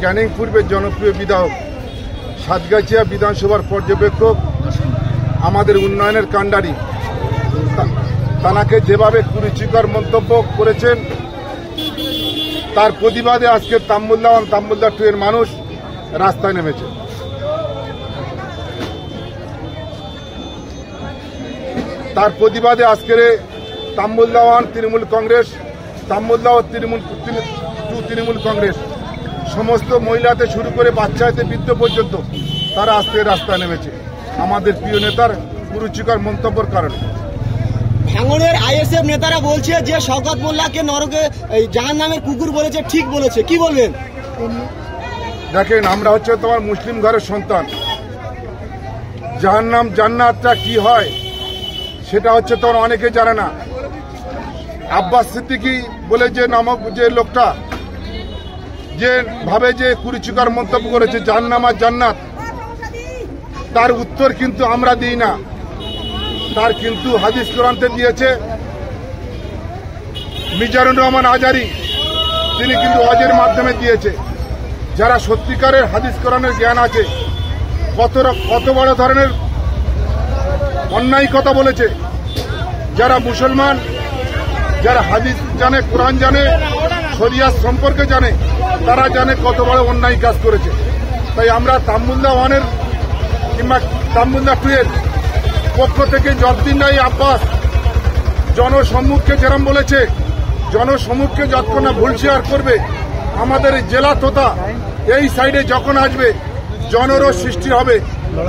ক্যানিং পূর্বের জনপ্রিয় বিধায়ক, সাতগাছিয়া বিধানসভার পর্যবেক্ষক, আমাদের উন্নয়নের কাণ্ডারি, তাকে যেভাবে কুরুচিকর মন্তব্য করেছেন তার প্রতিবাদে আজকে তাম্বুল্লাহ 2 এর মানুষ রাস্তায় নেমেছে। তার প্রতিবাদে আজকের তাম্বুল্লাহ তৃণমূল কংগ্রেস, তাম্বুল্লাহ তৃণমূল কংগ্রেস সমস্ত মহিলাতে শুরু করে বাচ্চা হতে বৃদ্ধ পর্যন্ত তারা আজকে রাস্তায় নেমেছে আমাদের প্রিয় নেতার কুরুচিকর মন্তব্যের কারণে। ভাঙড়ের আইএসএফ নেতারা বলছে যে শওকত মোল্লাকে নরকে জাহান্নামের কুকুর বলেছে, ঠিক বলেছে, কি বলবেন? দেখেন, আমরা হচ্ছে তোমার মুসলিম ঘরের সন্তান। জাহান্নাম জান্নাতটা কি হয় সেটা হচ্ছে তোমার অনেকে জানে না। আব্বাস সিদ্দিকী বলে যে নামক যে লোকটা যে ভাবে যে কুরুচিকর মন্তব্য করেছে জাহান্নাম আর জান্নাত, তার উত্তর কিন্তু আমরা দিই না, তার কিন্তু হাদিস কোরআনতে দিয়েছে মিজানুর রহমান আজারি, তিনি কিন্তু ওয়াজের মাধ্যমে দিয়েছে। যারা সত্যিকারের হাদিস কোরআনের জ্ঞান আছে, কত বড় ধরনের অন্যায় কথা বলেছে। যারা মুসলমান, যারা হাদিস জানে, কোরআন জানে, শরিয়াত সম্পর্কে জানে, তারা জানে কত বড় অন্যায় কাজ করেছে। তাই আমরা তাম্বুল্লাহ 1 কিংবা তাম্বুল্লাহ 2 এর পক্ষ থেকে যতদিন নাই আব্বাস জনসম্মুখে যেরকম বলেছে, জনসম্মুখে যতক্ষণ না ভুল শেয়ার করবে, আমাদের জেলা তথা এই সাইডে যখন আসবে জনরোষ সৃষ্টি হবে,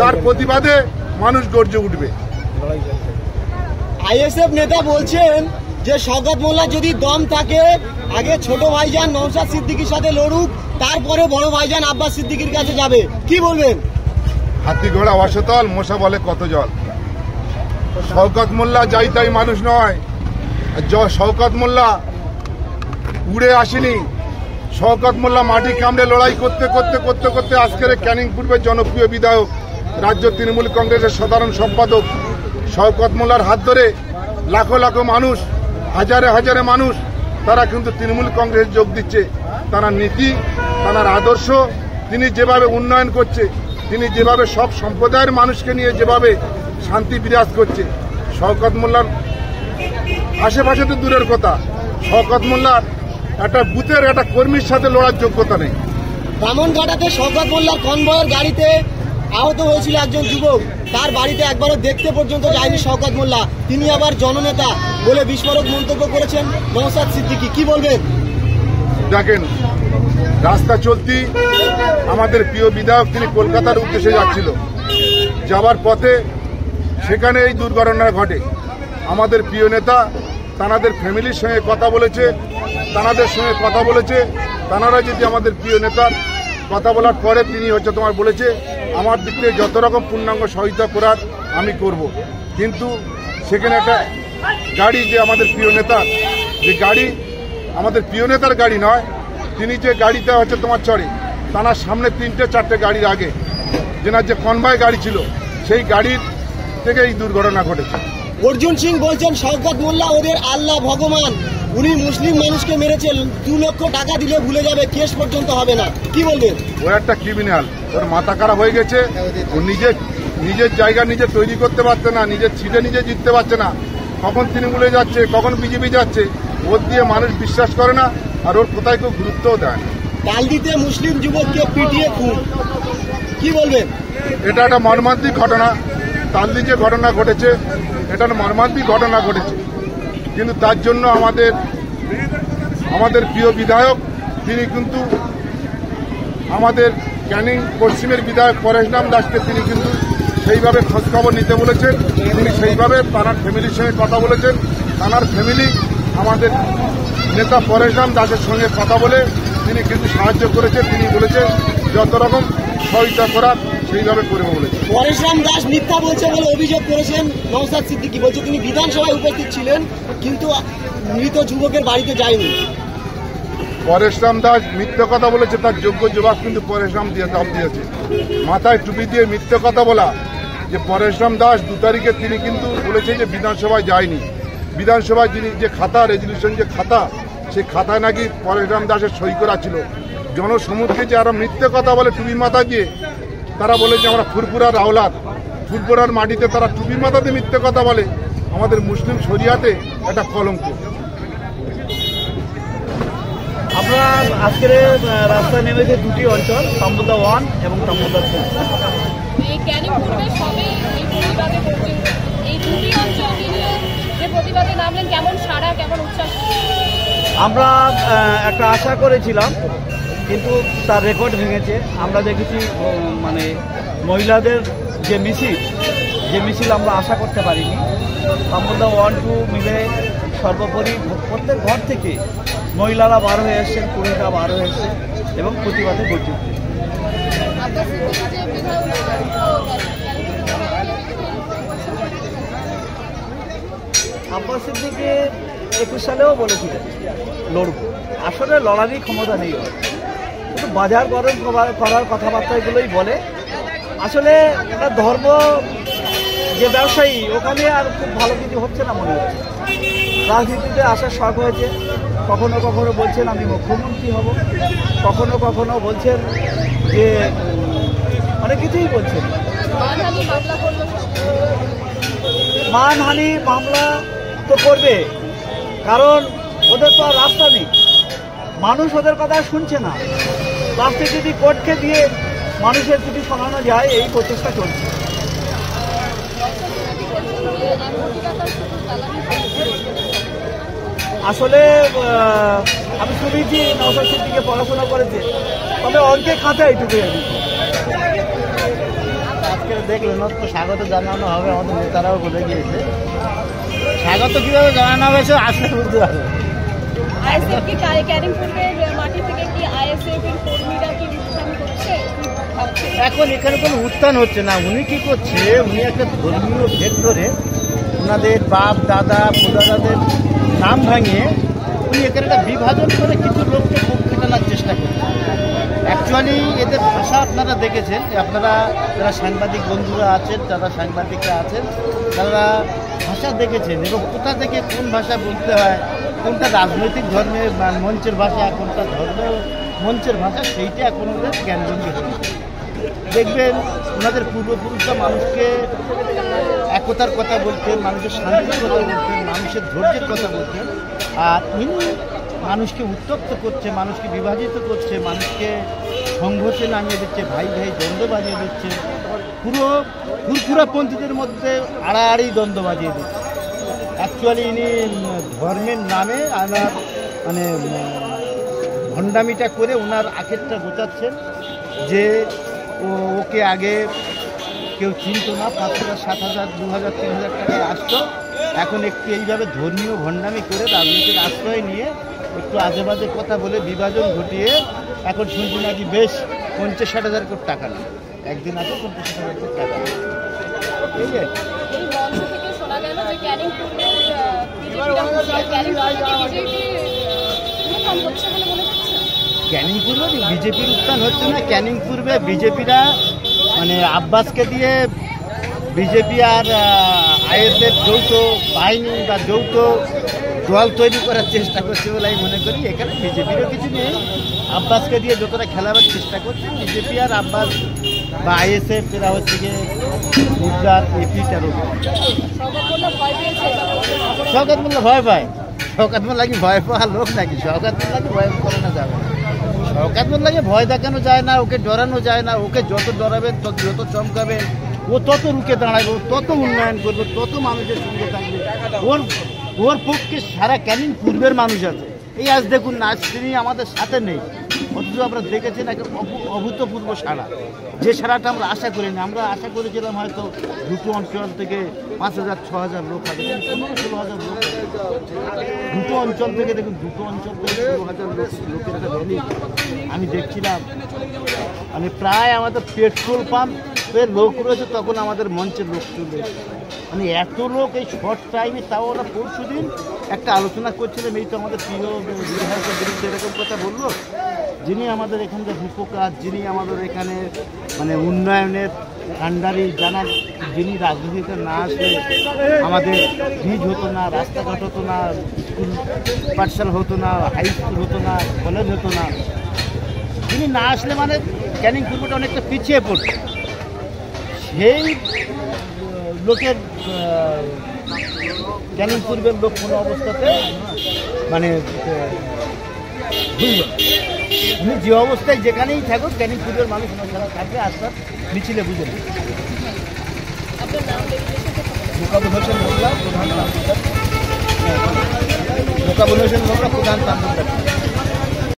তার প্রতিবাদে মানুষ গর্জে উঠবে। আইএসএফ নেতা বলছেন যে শওকত মোল্লা যদি দম থাকে আগে ছোট ভাইজান নওশাদ সিদ্দিকীর সাথে লড়ুক, তারপরে বড় ভাইজান আব্বাস সিদ্দিকীর কাছে যাবে, কি বলবেন? হাতি ঘোড়া অসতল, মশা বলে কত জল। শওকত মোল্লা যাই তাই মানুষ নয়। শওকত মোল্লা উড়ে আসেনি। শওকত মোল্লা মাটি কামড়ে লড়াই করতে করতে করতে করতে আজকের ক্যানিং পূর্বের জনপ্রিয় বিধায়ক, রাজ্য তৃণমূল কংগ্রেসের সাধারণ সম্পাদক। শওকত মোল্লার হাত ধরে লাখো লাখো মানুষ, হাজারে হাজারে মানুষ তারা কিন্তু তৃণমূল কংগ্রেস যোগ দিচ্ছে। তার নীতি, তার আদর্শ, তিনি যেভাবে উন্নয়ন করছে, তিনি যেভাবে সব সম্প্রদায়ের মানুষকে নিয়ে যেভাবে শান্তি বিরাজ করছে, শওকত মোল্লার আশেপাশে তো দূরের কথা, শওকত মোল্লার একটা বুথের একটা কর্মীর সাথে লড়ার যোগ্যতা নেই। বামনঘাটাতে শওকত মোল্লার কনভয়ের গাড়িতে আহত হয়েছিল একজন যুবক, তার বাড়িতে একবারও দেখতে পর্যন্ত যায়নি শওকত মোল্লা। তিনি আবার জননেতা বলে বিস্ফোরক মন্তব্য করেছেন নওশাদ সিদ্দিকী, কি বলবেন? দেখেন, রাস্তা চলতি আমাদের প্রিয় বিধায়ক তিনি কলকাতার উদ্দেশ্যে যাচ্ছিল, যাবার পথে সেখানে এই দুর্ঘটনা ঘটে। আমাদের প্রিয় নেতা তানাদের ফ্যামিলির সঙ্গে কথা বলেছে, তানারা যদি আমাদের প্রিয় নেতার কথা বলার পরে তিনি হচ্ছে তোমার বলেছে আমার দিক থেকে যত রকম পূর্ণাঙ্গ সহায়তা করার আমি করব। কিন্তু সেখানে একটা গাড়ি, যে আমাদের প্রিয় নেতার যে গাড়ি, আমাদের প্রিয় নেতার গাড়ি নয়, তিনি যে গাড়িতে হচ্ছে তোমার চড়ে, তার সামনে 3-4টে গাড়ির আগে যেনার যে কনভয় গাড়ি ছিল, সেই গাড়ির থেকে এই দুর্ঘটনা ঘটেছে। অর্জুন সিং বলছেন শওকত মোল্লা ওদের আল্লাহ ভগবান, উনি মুসলিম মানুষকে মেরেছেন, 2 লক্ষ টাকা দিলে ভুলে যাবে, কেস পর্যন্ত হবে না, কি বলবেন? ও একটা ক্রিমিনাল, ওর মাথা খারাপ হয়ে গেছে। ও নিজের জায়গা নিজে তৈরি করতে পারছে না, নিজের সিটে নিজে জিততে পারছে না। কখন তৃণমূলে যাচ্ছে, কখন বিজেপি যাচ্ছে, ওর দিয়ে মানুষ বিশ্বাস করে না, আর ওর কোথায় কেউ গুরুত্বও দেয় না। তালদিতে মুসলিম যুবককে পিটিয়ে খুন, কি বলবেন? এটা একটা মর্মান্তিক ঘটনা। তালদি যে ঘটনা ঘটেছে, এটা মর্মান্তিক ঘটনা ঘটেছে, কিন্তু তার জন্য আমাদের প্রিয় বিধায়ক তিনি কিন্তু আমাদের ক্যানিং পশ্চিমের বিধায়ক পরেশরাম দাসকে তিনি কিন্তু সেইভাবে খোঁজখবর নিতে বলেছেন। তিনি সেইভাবে তার ফ্যামিলির সঙ্গে কথা বলেছেন। তার ফ্যামিলি আমাদের নেতা পরেশরাম দাসের সঙ্গে কথা বলে তিনি কিন্তু সাহায্য করেছেন। তিনি বলেছেন যত রকম সহায়তা করার সেইভাবে করবে বলেছে। পরেশরাম দাস মিথ্যা বলছে বলে অভিযোগ করেছেন নওশাদ সিদ্দিকী, বলছে তিনি বিধানসভায় উপস্থিত ছিলেন কিন্তু মৃত যুবকের বাড়িতে যায়নি। পরেশরাম দাস মিথ্যা কথা বলেছে, তার যোগ্য জবাব কিন্তু পরেশরাম দিয়েছে। মাথায় টুপি দিয়ে মিথ্যা কথা বলা, যে পরেশরাম দাস 2 তারিখে তিনি কিন্তু বলেছে যে বিধানসভায় যায়নি। বিধানসভায় যিনি যে খাতা, রেজলিউশন যে খাতা, সেই খাতায় নাকি পরেশরাম দাসের সই করা ছিল। জনসমুদ্রে যে আরো মিথ্যে কথা বলে টুপি মাথা দিয়ে, তারা বলে যে আমরা ফুরফুরার আওলাদ, ফুরফুরার মাটিতে তারা টুপি মাথা দিয়ে মিথ্যে কথা বলে, আমাদের মুসলিম শরিয়াতে একটা কলঙ্ক। আমরা আজকের রাস্তায় নেমেছে দুটি অঞ্চল, তাম্বুদা 1 এবং তাম্বুদা 2। এই ক্যানিং পূর্বে সবে এই প্রতিবাদে করছেন, এই দুটি অঞ্চল মিলিয়ে যে প্রতিবাদে নামলেন, কেমন সাড়া, কেমন উচ্ছ্বাস? আমরা একটা আশা করেছিলাম, কিন্তু তার রেকর্ড ভেঙেছে। আমরা দেখেছি মানে মহিলাদের যে মিছিল আমরা আশা করতে পারিনি। তাম্বুদা 1-2 মিলে সর্বোপরি প্রত্যেক ঘর থেকে মহিলারা বার হয়ে এসছেন, পুরুষরা বার হয়ে এসছেন এবং প্রতিবাদে গর্জে উঠছে। আব্বাস সিদ্দিকী 21 সালেও বলেছিলেন লড়বো, আসলে লড়ারই ক্ষমতা নেই, কিন্তু বাজার গরম করার কথাবার্তাগুলোই বলে। আসলে ওটা ধর্ম যে ব্যবসায়ী, ওখানে আর খুব ভালো কিছু হচ্ছে না মনে হচ্ছে। রাজনীতিতে আসার শখ হয়েছে, কখনো কখনো বলছেন আমি মুখ্যমন্ত্রী হব, কখনো কখনো বলছেন যে অনেক কিছুই বলছেন। মানহানি মামলা তো করবে, কারণ ওদের তো আর রাস্তা নেই, মানুষ ওদের কথা শুনছে না। লাস্টে যদি কোর্টকে দিয়ে মানুষের কিছু শোনানো যায়, এই প্রচেষ্টা চলছে। আসলে আমি শুনেছি নওশাদ সিদ্দিকী পড়াশোনা করেছে, তবে অঙ্কে খাতা এইটুকু। আজকে দেখলেন তো স্বাগত জানানো হবে, আমাদের নেতারাও বলে গিয়েছে। স্বাগত কিভাবে জানানো হয়েছে আসলে বুঝতে পারবে। আইএসএফ কি ক্যানিং পূর্বের মাটি থেকে কি আইএসএফ এর কর্মীরা কি উত্থান করছে? এখন এখানে কোনো উত্থান হচ্ছে না। উনি কি করছে, উনি একটা ধর্মীয় ভেদ ধরে ওনাদের বাপ দাদা প্রদাদাদের নাম ভাঙিয়ে উনি এখানে একটা বিভাজন করে কিছু লোককে পক্ষে টানার চেষ্টা করছেন। অ্যাকচুয়ালি এদের ভাষা আপনারা দেখেছেন, আপনারা যারা সাংবাদিক বন্ধুরা আছেন, যারা সাংবাদিকরা আছেন, তারা ভাষা দেখেছেন এবং কোথা থেকে কোন ভাষা বলতে হয়, কোনটা রাজনৈতিক ধর্মের মঞ্চের ভাষা, কোনটা ধর্মের মঞ্চের ভাষা, সেইটা এখন ওদের জ্ঞানভঙ্গি হচ্ছে। দেখবেন ওনাদের পূর্বপুরুষরা মানুষকে একতার কথা বলতেন, মানুষের শান্তির কথা বলতেন, মানুষের ধৈর্যের কথা বলতেন, আর ইনি মানুষকে উত্তপ্ত করছে, মানুষকে বিভাজিত করছে, মানুষকে সংঘর্ষে নামিয়ে দিচ্ছে, ভাই ভাই দ্বন্দ্ব বাজিয়ে দিচ্ছে, পুরো ফুরফুরাপন্থীদের মধ্যে আড়াআড়ি দ্বন্দ্ব বাজিয়ে দিচ্ছে। অ্যাকচুয়ালি ইনি ধর্মের নামে আমার মানে ভণ্ডামিটা করে ওনার আখেরটা গোছাচ্ছেন যে ওকে আগে কেউ চিনত না, 5,000 7,000 2,000 3,000 টাকায় আসতো, এখন একটু এইভাবে ধর্মীয় ভণ্ডামি করে রাজনীতির আশ্রয় নিয়ে একটু আজে বাজে কথা বলে বিভাজন ঘটিয়ে এখন শুনছি নাকি বেশ 50-60 কোটি টাকা নেই। একদিন আছে 50-60 কোটি টাকা। এই মঞ্চ থেকে শোনা গেল যে ক্যানিং পূর্বের ক্যানিং পূর্বে বিজেপির উত্থান হচ্ছে না। ক্যানিং পূর্বে বিজেপিরা মানে আব্বাসকে দিয়ে বিজেপি আর আইএসএফ যৌথ বাহিনী বা যৌথ দল তৈরি করার চেষ্টা করছে বলে আমি মনে করি। এখানে বিজেপিরও কিছু নেই, আব্বাসকে দিয়ে যতটা খেলাবার চেষ্টা করছে বিজেপি আর আব্বাস বা আইএসএফ, এরা হচ্ছে গিয়ে গুজরাট এপিটার উপর। শওকত মোল্লা ভয় পায়? শওকত মোল্লা কি ভয় পাওয়ার লোক নাকি? শওকত মোল্লাকে ভয় করানো যাবে না। শওকত মোল্লাকে ভয় দেখানো যায় না, ওকে ডরানো যায় না। ওকে যত ডরাবেন, যত চমকাবেন, ও তত রুখে দাঁড়াবে, ও তত উন্নয়ন করবে, তত মানুষের সঙ্গে থাকবে। ওর পক্ষে সারা ক্যানিং পূর্বের মানুষ আছে। এই আজ দেখুন না, আজ তিনি আমাদের সাথে নেই, অথচ আমরা দেখেছেন একটা অভূতপূর্ব সাড়া, যে সাড়াটা আমরা আশা করিনি। আমরা আশা করেছিলাম হয়তো দুটো অঞ্চল থেকে 5,000-6,000 লোক হবে, 15-16,000 লোক। দুটো অঞ্চল থেকে দেখুন, দুটো অঞ্চল থেকে 16,000 লোকের একটা র্যালি আমি দেখছিলাম। মানে প্রায় আমাদের পেট্রোল পাম্পের লোক রয়েছে, তখন আমাদের মঞ্চের লোক চলে এসেছে। মানে এত লোক এই শর্ট টাইমে, তাও ওরা পরশু দিন একটা আলোচনা করছিলাম, এই তো আমাদের প্রিয় বিধায়কের বিরুদ্ধে এরকম কথা বললো, যিনি আমাদের এখানকার রূপকার, যিনি আমাদের এখানে মানে উন্নয়নের কাণ্ডারি জানার, যিনি রাজনীতিতে না আসলে আমাদের ব্রিজ হতো না, রাস্তাঘাট হতো না, স্কুল পাঠশালা হতো না, হাই স্কুল হতো না, কলেজ হতো না। তিনি না আসলে মানে ক্যানিং পূর্বটা অনেকটা পিছিয়ে পড়ছে। সেই লোকের ক্যানিং পূর্বের লোক কোনো অবস্থাতে মানে ভুলবে না। উনি যে অবস্থায় যেখানেই থাকুক ক্যানিং পূর্বের মানুষ ওনার সাথে থাকবে, আস্তার মিছিলে বুঝে নেবে। আপনার নাম মোকাবুল হোসেন মোল্লা প্রধান তান্ত্রিক। মোকাবুল হোসেন মোল্লা প্রধান তান্ত্রিক।